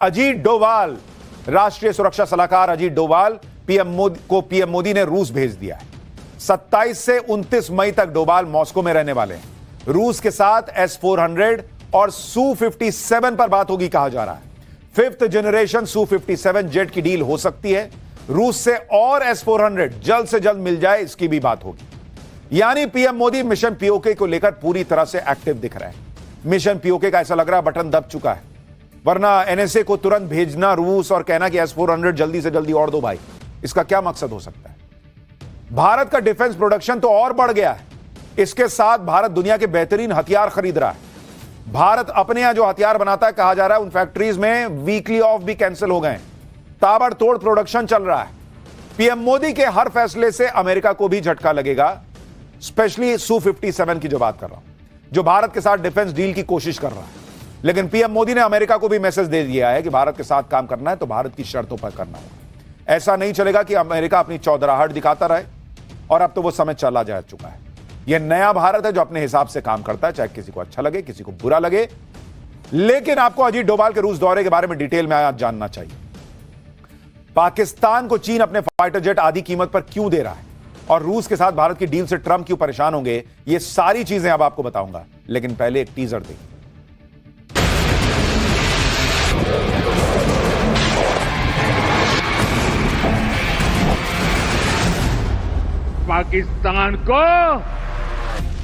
अजीत डोभाल, राष्ट्रीय सुरक्षा सलाहकार अजीत डोभाल पीएम मोदी ने रूस भेज दिया है। 27 से 29 मई तक डोभाल मॉस्को में रहने वाले हैं। रूस के साथ S-400 और Su-57 पर बात होगी कहा जा रहा है। 5th जनरेशन Su-57 जेट की डील हो सकती है। रूस से और S-400 जल्द से जल्द मिल जाए, इसकी भी बात होगी। यानी पीएम मोदी मिशन पीओके को लेकर पूरी तरह से एक्टिव दिख रहे हैं। मिशन पीओके का ऐसा लग रहा है बटन दब चुका है, वरना एनएसए को तुरंत भेजना रूस और कहना कि S-400 जल्दी से जल्दी और दो भाई, इसका क्या मकसद हो सकता है? भारत का डिफेंस प्रोडक्शन तो और बढ़ गया है। इसके साथ भारत दुनिया के बेहतरीन हथियार खरीद रहा है। भारत अपने यहां जो हथियार बनाता है, कहा जा रहा है उन फैक्ट्रीज में वीकली ऑफ भी कैंसिल हो गए। ताबड़तोड़ प्रोडक्शन चल रहा है। पीएम मोदी के हर फैसले से अमेरिका को भी झटका लगेगा, स्पेशली Su-57 की जो बात कर रहा हूं, जो भारत के साथ डिफेंस डील की कोशिश कर रहा है। लेकिन पीएम मोदी ने अमेरिका को भी मैसेज दे दिया है कि भारत के साथ काम करना है तो भारत की शर्तों पर करना होगा। ऐसा नहीं चलेगा कि अमेरिका अपनी चौधराहट दिखाता रहे, और अब तो वो समय चला जा चुका है। यह नया भारत है जो अपने हिसाब से काम करता है, चाहे किसी को अच्छा लगे किसी को बुरा लगे। लेकिन आपको अजीत डोभाल के रूस दौरे के बारे में डिटेल में आज जानना चाहिए। पाकिस्तान को चीन अपने फाइटर जेट आधी कीमत पर क्यों दे रहा है, और रूस के साथ भारत की डील से ट्रंप क्यों परेशान होंगे, ये सारी चीजें अब आपको बताऊंगा। लेकिन पहले एक टीजर देखिए। पाकिस्तान को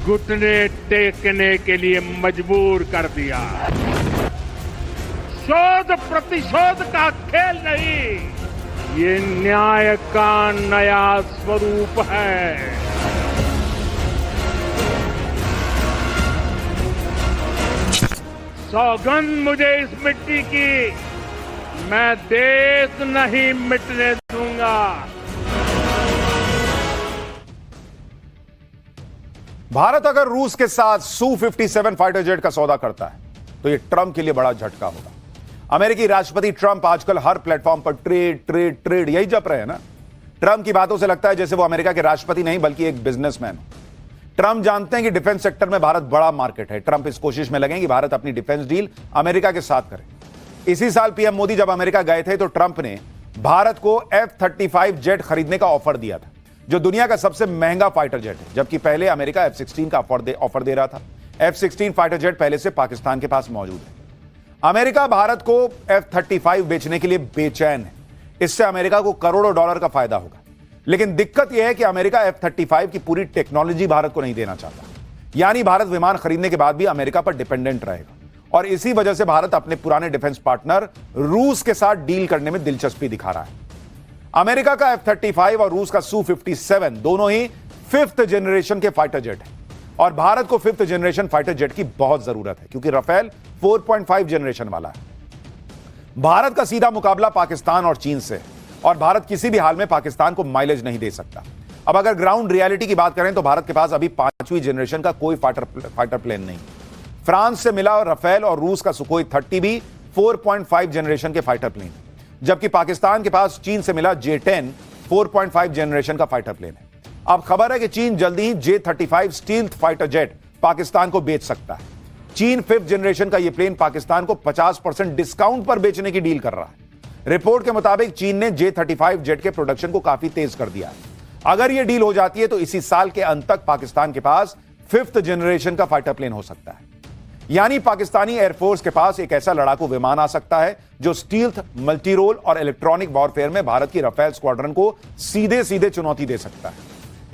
घुटने टेकने के लिए मजबूर कर दिया। शोध प्रतिशोध का खेल नहीं, ये न्याय का नया स्वरूप है। सौगंध मुझे इस मिट्टी की, मैं देश नहीं मिटने दूंगा। भारत अगर रूस के साथ Su-57 फाइटर जेट का सौदा करता है तो यह ट्रंप के लिए बड़ा झटका होगा। अमेरिकी राष्ट्रपति ट्रंप आजकल हर प्लेटफॉर्म पर ट्रेड ट्रेड ट्रेड यही जप रहे हैं ना। ट्रंप की बातों से लगता है जैसे वो अमेरिका के राष्ट्रपति नहीं बल्कि एक बिजनेसमैन। ट्रंप जानते हैं कि डिफेंस सेक्टर में भारत बड़ा मार्केट है। ट्रंप इस कोशिश में लगे कि भारत अपनी डिफेंस डील अमेरिका के साथ करे। इसी साल पीएम मोदी जब अमेरिका गए थे तो ट्रंप ने भारत को F-35 जेट खरीदने का ऑफर दिया था, जो दुनिया का सबसे महंगा फाइटर जेट है, जबकि पहले अमेरिका F-16 का ऑफर दे रहा था। F-16 फाइटर जेट पहले से पाकिस्तान के पास मौजूद है। अमेरिका भारत को F-35 बेचने के लिए बेचैन है। इससे अमेरिका को करोड़ों डॉलर का फायदा होगा। लेकिन दिक्कत यह है कि अमेरिका F-35 की पूरी टेक्नोलॉजी भारत को नहीं देना चाहता। यानी भारत विमान खरीदने के बाद भी अमेरिका पर डिपेंडेंट रहेगा, और इसी वजह से भारत अपने पुराने डिफेंस पार्टनर रूस के साथ डील करने में दिलचस्पी दिखा रहा है। अमेरिका का F-35 और रूस का Su-57 दोनों ही 5th जनरेशन के फाइटर जेट हैं, और भारत को 5th जनरेशन फाइटर जेट की बहुत जरूरत है क्योंकि राफेल 4.5 जनरेशन वाला है। भारत का सीधा मुकाबला पाकिस्तान और चीन से है, और भारत किसी भी हाल में पाकिस्तान को माइलेज नहीं दे सकता। अब अगर ग्राउंड रियलिटी की बात करें तो भारत के पास अभी 5वीं जनरेशन का कोई फाइटर प्लेन नहीं। फ्रांस से मिला राफेल और रूस का सुखोई 30 भी 4.5 जनरेशन के फाइटर प्लेन, जबकि पाकिस्तान के पास चीन से मिला J-10 4.5 जनरेशन का फाइटर प्लेन है। अब खबर है कि चीन जल्दी ही J-35 stealth fighter jet Pakistan को बेच सकता है। चीन 5th जनरेशन का यह प्लेन पाकिस्तान को 50% डिस्काउंट पर बेचने की डील कर रहा है। रिपोर्ट के मुताबिक चीन ने J-35 जेट के प्रोडक्शन को काफी तेज कर दिया है। अगर यह डील हो जाती है तो इसी साल के अंत तक पाकिस्तान के पास 5th जनरेशन का फाइटर प्लेन हो सकता है। यानी पाकिस्तानी एयरफोर्स के पास एक ऐसा लड़ाकू विमान आ सकता है जो स्टील्थ, मल्टीरोल और इलेक्ट्रॉनिक वॉरफेयर में भारत की राफेल स्क्वाड्रन को सीधे सीधे चुनौती दे सकता है।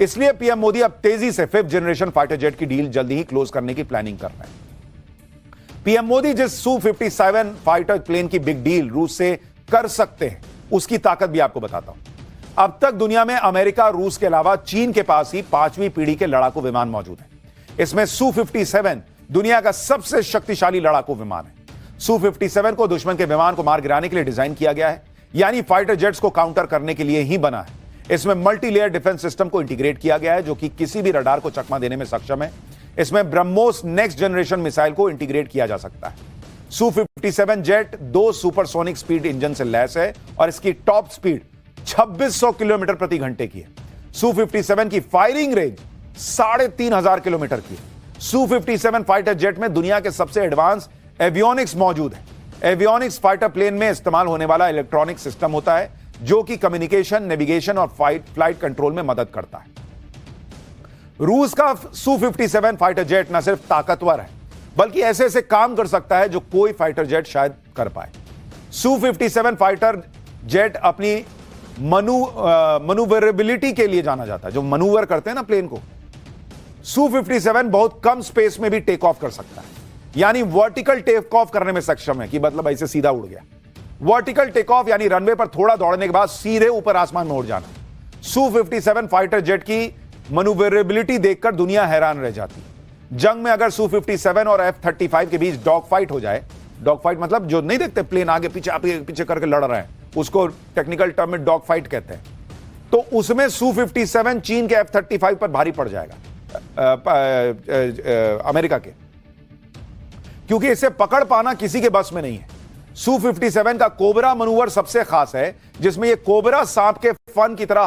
इसलिए पीएम मोदी अब तेजी से 5th जनरेशन फाइटर जेट की डील जल्दी ही क्लोज करने की प्लानिंग कर रहे हैं। पीएम मोदी जिस Su-57 फाइटर प्लेन की बिग डील रूस से कर सकते हैं, उसकी ताकत भी आपको बताता हूं। अब तक दुनिया में अमेरिका, रूस के अलावा चीन के पास ही 5वीं पीढ़ी के लड़ाकू विमान मौजूद है। इसमें Su-57 दुनिया का सबसे शक्तिशाली लड़ाकू विमान है। Su-57 को दुश्मन के विमान को मार गिराने के लिए डिजाइन किया गया है, यानी फाइटर जेट्स को काउंटर करने के लिए ही बना है। इसमें मल्टी लेयर डिफेंस सिस्टम को इंटीग्रेट किया गया है जो कि किसी भी रडार को चकमा देने में सक्षम है। इसमें ब्रह्मोस नेक्स्ट जनरेशन मिसाइल को इंटीग्रेट किया जा सकता है। Su-57 jet 2 supersonic speed engine से लैस है और इसकी टॉप स्पीड 2600 किलोमीटर प्रति घंटे की है। Su-57 की फायरिंग रेंज 3500 किलोमीटर की है। Su-57 फाइटर जेट में दुनिया के सबसे एडवांस एवियोनिक्स मौजूद है। एवियोनिक्स फाइटर प्लेन में इस्तेमाल होने वाला इलेक्ट्रॉनिक सिस्टम होता है जो कि कम्युनिकेशन, नेविगेशन और फ्लाइट कंट्रोल में मदद करता है। रूस का Su-57 फाइटर जेट न सिर्फ ताकतवर है बल्कि ऐसे ऐसे काम कर सकता है जो कोई फाइटर जेट शायद कर पाए। Su-57 फाइटर जेट अपनी मनूवरेबिलिटी के लिए जाना जाता है, जो मनूवर करते हैं ना प्लेन को। Su-57 बहुत कम स्पेस में भी टेक ऑफ कर सकता है, यानी वर्टिकल टेक ऑफ करने में सक्षम है, कि मतलब ऐसे सीधा उड़ गया। वर्टिकल टेक ऑफ यानी रनवे पर थोड़ा दौड़ने के बाद सीधे ऊपर आसमान में उड़ जाना। Su-57 फाइटर जेट की मनूवरेबिलिटी देखकर दुनिया हैरान रह जाती। जंग में अगर Su-57 और F-35 के बीच डॉग फाइट हो जाए, डॉग फाइट मतलब जो नहीं देखते प्लेन आगे पीछे करके लड़ रहे हैं, उसको टेक्निकल टर्म में डॉग फाइट कहते हैं, तो उसमें Su-57 चीन के F-35 पर भारी पड़ जाएगा, अमेरिका के, क्योंकि इसे पकड़ पाना किसी के बस में नहीं है। Su-57 का कोबरा मनूवर सबसे खास है, जिसमें यह कोबरा सांप के फन की तरह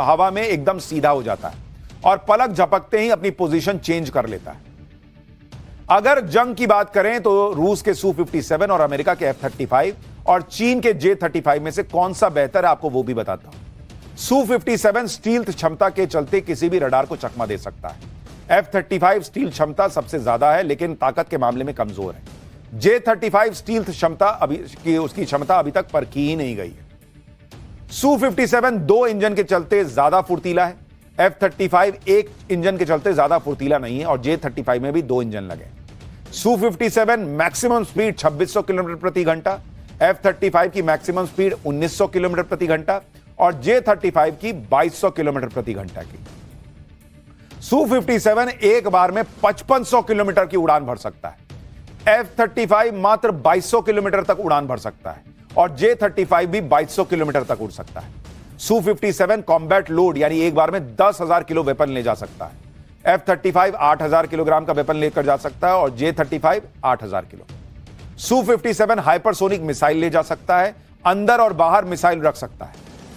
हवा में एकदम सीधा हो जाता है और पलक झपकते ही अपनी पोजीशन चेंज कर लेता है। अगर जंग की बात करें तो रूस के Su-57 और अमेरिका के F-35 और चीन के J-35 में से कौन सा बेहतर है, आपको वो भी बताता हूं। Su-57 स्टील्थ क्षमता के चलते किसी भी रडार को चकमा दे सकता है। F-35 स्टील क्षमता सबसे ज्यादा है लेकिन ताकत के मामले में कमजोर है। J-35 स्टील्थ क्षमता उसकी क्षमता अभी तक परखी ही नहीं गई है। Su-57 2 इंजन के चलते ज्यादा फुर्तीला है। F-35 1 इंजन के चलते ज्यादा फुर्तीला नहीं है और J-35 में भी 2 इंजन लगे। Su-57 मैक्सिमम स्पीड 2600 किलोमीटर प्रति घंटा, F-35 की मैक्सिमम स्पीड 1900 किलोमीटर प्रति घंटा और J-35 की 2200 किलोमीटर प्रति घंटा की। Su-57 एक बार में 5500 किलोमीटर की उड़ान भर सकता है। F-35 मात्र 2200 किलोमीटर तक उड़ान भर सकता है और J-35 भी 2200 किलोमीटर तक उड़ सकता है। Su-57 कॉम्बैट लोड यानी एक बार में 10,000 किलो वेपन ले जा सकता है। F-35 8,000 किलोग्राम का वेपन लेकर जा सकता है और J-35 8,000 kilo. Su-57 hypersonic missile ले जा सकता है, अंदर और बाहर मिसाइल रख सकता है।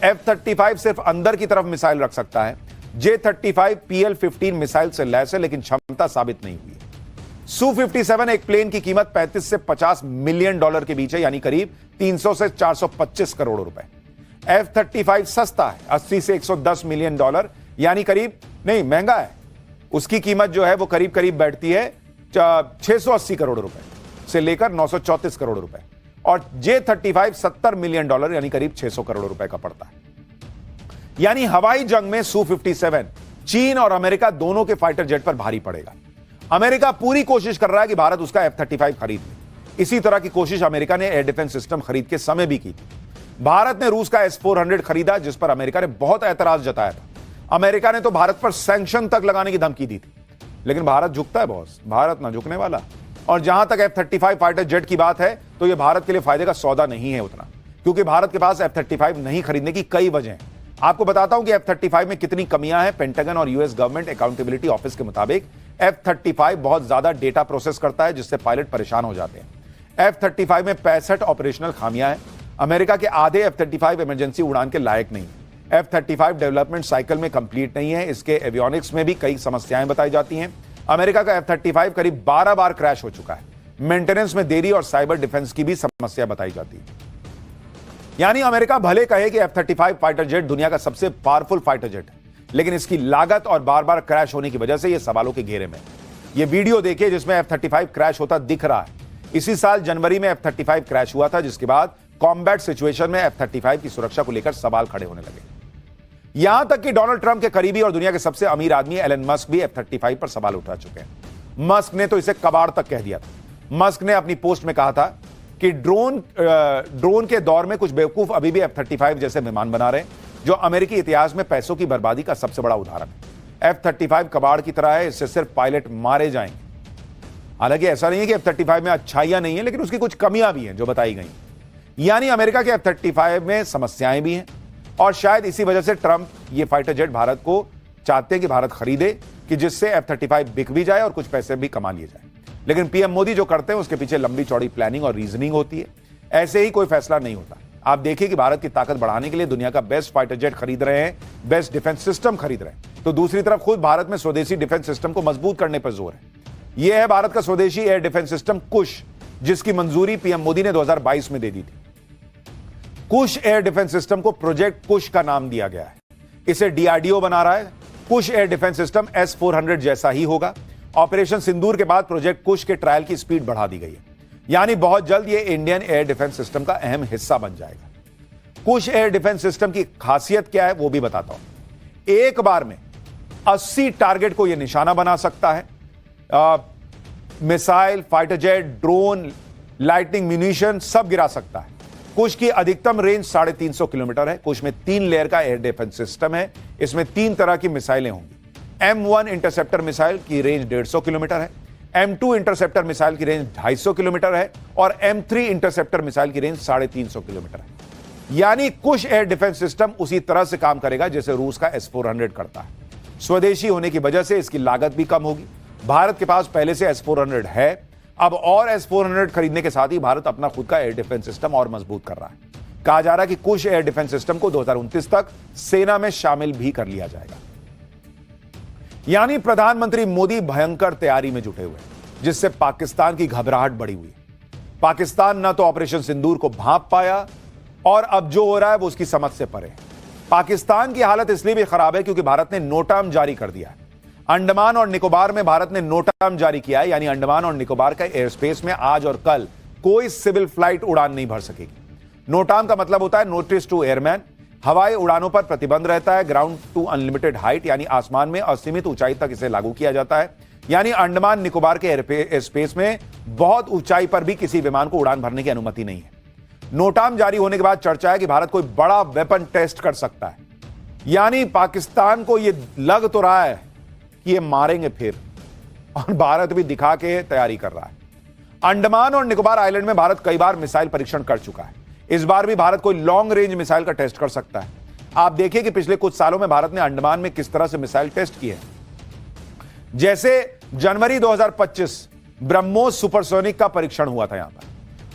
F-35 सिर्फ अंदर की तरफ मिसाइल रख सकता है। J-35 PL-15 मिसाइल से लैस है लेकिन क्षमता साबित नहीं हुई है। Su-57 एक प्लेन की कीमत 35 से 50 मिलियन डॉलर के बीच है, यानी करीब 300 से 425 करोड़ रुपए। F-35 सस्ता है, 80 से 110 मिलियन डॉलर, यानी करीब नहीं, महंगा है। उसकी कीमत जो है वो करीब करीब बैठती है 680 करोड़ रुपए से लेकर 934 करोड़ रुपए और J-35 70 मिलियन डॉलर यानी करीब 600 करोड़ रुपए का पड़ता है। यानी हवाई जंग में Su-57 चीन और अमेरिका दोनों के फाइटर जेट पर भारी पड़ेगा। अमेरिका पूरी कोशिश कर रहा है कि भारत उसका F-35 खरीद ले। इसी तरह की कोशिश अमेरिका ने एयर डिफेंस सिस्टम खरीद के समय भी की थी। भारत ने रूस का S-400 खरीदा, जिस पर अमेरिका ने बहुत ऐतराज जताया था। अमेरिका ने तो भारत पर सैंक्शन तक लगाने की धमकी दी थी, लेकिन भारत झुकता है बॉस, भारत ना झुकने वाला। और जहां तक F-35 फाइटर जेट की बात है तो यह भारत के लिए फायदे का सौदा नहीं है उतना, क्योंकि भारत के पास F-35 नहीं खरीदने की कई वजह हैं। आपको बताता हूं कि F-35 में कितनी कमियां हैं। पेंटागन और यूएस गवर्नमेंट अकाउंटेबिलिटी ऑफिस के मुताबिक F-35 बहुत ज्यादा डेटा प्रोसेस करता है, जिससे पायलट परेशान हो जाते हैं। F-35 में 65 ऑपरेशनल खामियां हैं। अमेरिका के आधे F-35 इमरजेंसी उड़ान के लायक नहीं है। F-35 डेवलपमेंट साइकिल में कंप्लीट नहीं है। इसके एवियोनिक्स में भी कई समस्याएं बताई जाती हैं। अमेरिका का F-35 करीब 12 बार क्रैश हो चुका है। मेंटेनेंस में देरी और साइबर डिफेंस की भी समस्या बताई जाती है। यानी अमेरिका भले कहे कि F-35 फाइटर जेट दुनिया का सबसे पावरफुल फाइटर जेट है, लेकिन इसकी लागत और बार बार क्रैश होने की वजह से यह सवालों के घेरे में। यह वीडियो देखिए जिसमें F-35 क्रैश होता दिख रहा है। इसी साल जनवरी में F-35 क्रैश हुआ था, जिसके बाद कॉम्बैट सिचुएशन में F-35 की सुरक्षा को लेकर सवाल खड़े होने लगे। यहां तक कि डोनाल्ड ट्रंप के करीबी और दुनिया के सबसे अमीर आदमी एलन मस्क भी F-35 पर सवाल उठा चुके हैं। मस्क ने तो इसे कबाड़ तक कह दिया था। मस्क ने अपनी पोस्ट में कहा था कि ड्रोन के दौर में कुछ बेवकूफ अभी भी F-35 जैसे विमान बना रहे हैं, जो अमेरिकी इतिहास में पैसों की बर्बादी का सबसे बड़ा उदाहरण है। F-35 कबाड़ की तरह है, इससे सिर्फ पायलट मारे जाएंगे। हालांकि ऐसा नहीं है कि F-35 में अच्छाइयां नहीं है, लेकिन उसकी कुछ कमियां भी हैं जो बताई गई। यानी अमेरिका के F-35 में समस्याएं भी हैं और शायद इसी वजह से ट्रंप ये फाइटर जेट भारत को चाहते हैं कि भारत खरीदे, कि जिससे F-35 बिक भी जाए और कुछ पैसे भी कमा लिए जाए। लेकिन पीएम मोदी जो करते हैं उसके पीछे लंबी चौड़ी प्लानिंग और रीजनिंग होती है। ऐसे ही कोई फैसला नहीं होता। आप देखिए कि भारत की ताकत बढ़ाने के लिए दुनिया का बेस्ट फाइटर जेट खरीद रहे हैं, बेस्ट डिफेंस सिस्टम खरीद रहे हैं, तो दूसरी तरफ खुद भारत में स्वदेशी डिफेंस सिस्टम को मजबूत करने पर जोर है। यह है भारत का स्वदेशी एयर डिफेंस सिस्टम कुश, जिसकी मंजूरी पीएम मोदी ने 2022 में दे दी थी। कुश एयर डिफेंस सिस्टम को प्रोजेक्ट कुश का नाम दिया गया है। इसे डीआरडीओ बना रहा है। कुश एयर डिफेंस सिस्टम S-400 जैसा ही होगा। ऑपरेशन सिंदूर के बाद प्रोजेक्ट कुश के ट्रायल की स्पीड बढ़ा दी गई है, यानी बहुत जल्द यह इंडियन एयर डिफेंस सिस्टम का अहम हिस्सा बन जाएगा। कुश एयर डिफेंस सिस्टम की खासियत क्या है वो भी बताता हूं। एक बार में 80 टारगेट को यह निशाना बना सकता है। Missile, fighter jet, drone, lightning, munition सब गिरा सकता है। कुश की अधिकतम रेंज 350 किलोमीटर है। कुश में 3 लेयर का एयर डिफेंस सिस्टम है। इसमें 3 तरह की मिसाइलें होंगी। M1 इंटरसेप्टर मिसाइल की रेंज 150 किलोमीटर है। M2 इंटरसेप्टर मिसाइल की रेंज 250 किलोमीटर है और M3 इंटरसेप्टर मिसाइल की रेंज 350 किलोमीटर है। यानी कुश एयर डिफेंस सिस्टम उसी तरह से काम करेगा जैसे रूस का S-400 करता है। स्वदेशी होने की वजह से इसकी लागत भी कम होगी। भारत के पास पहले से S-400 है। अब और S-400 खरीदने के साथ ही भारत अपना खुद का एयर डिफेंस सिस्टम और मजबूत कर रहा है। कहा जा रहा है कि कुश एयर डिफेंस सिस्टम को 2029 तक सेना में शामिल भी कर लिया जाएगा। यानी प्रधानमंत्री मोदी भयंकर तैयारी में जुटे हुए हैं, जिससे पाकिस्तान की घबराहट बढ़ी हुई है। पाकिस्तान न तो ऑपरेशन सिंदूर को भांप पाया और अब जो हो रहा है वो उसकी समझ से परे है। पाकिस्तान की हालत इसलिए भी खराब है क्योंकि भारत ने नोटाम जारी कर दिया है। अंडमान और निकोबार में भारत ने नोटाम जारी किया है, यानी अंडमान और निकोबार का एयर स्पेस में आज और कल कोई सिविल फ्लाइट उड़ान नहीं भर सकेगी। नोटाम का मतलब होता है नोटिस टू एयरमैन। हवाई उड़ानों पर प्रतिबंध रहता है। ग्राउंड टू अनलिमिटेड हाइट, यानी आसमान में असीमित ऊंचाई तक इसे लागू किया जाता है। यानी अंडमान निकोबार के एयर स्पेस में बहुत ऊंचाई पर भी किसी विमान को उड़ान भरने की अनुमति नहीं है। नोटाम जारी होने के बाद चर्चा है कि भारत कोई बड़ा वेपन टेस्ट कर सकता है। यानी पाकिस्तान को यह लग तो रहा है कि ये मारेंगे फिर, और भारत भी दिखा के तैयारी कर रहा है। अंडमान और निकोबार आइलैंड में भारत कई बार मिसाइल परीक्षण कर चुका है। इस बार भी भारत कोई लॉन्ग रेंज मिसाइल का टेस्ट कर सकता है। आप देखिए कि पिछले कुछ सालों में भारत ने अंडमान में किस तरह से मिसाइल टेस्ट किए हैं। जैसे जनवरी 2025 ब्रह्मोस सुपरसोनिक का परीक्षण हुआ था यहां पर।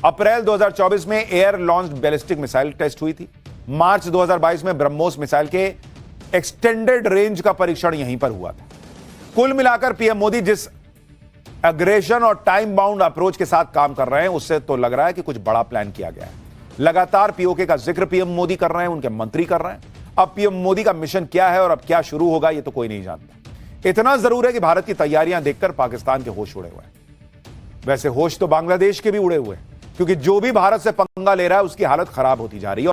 अप्रैल 2024 में air launched ballistic missile test हुई थी। मार्च 2022 में ब्रह्मोस मिसाइल के एक्सटेंडेड रेंज का परीक्षण यहीं पर हुआ था। कुल मिलाकर पीएम मोदी जिस एग्रेशन और टाइम बाउंड अप्रोच के साथ काम कर रहे हैं, उससे तो लग रहा है कि कुछ बड़ा प्लान किया गया है। लगातार पीओके का जिक्र पीएम मोदी कर रहे हैं, उनके मंत्री कर रहे हैं। अब पीएम मोदी का मिशन क्या है और अब क्या शुरू होगा, यह तो कोई नहीं जानता। इतना जरूर है कि भारत की तैयारियां देखकर पाकिस्तान के होश उड़े हुए हैं। वैसे होश तो बांग्लादेश के भी उड़े हुए हैं, क्योंकि जो भी भारत से पंगा ले रहा है उसकी हालत खराब होती जा रही है।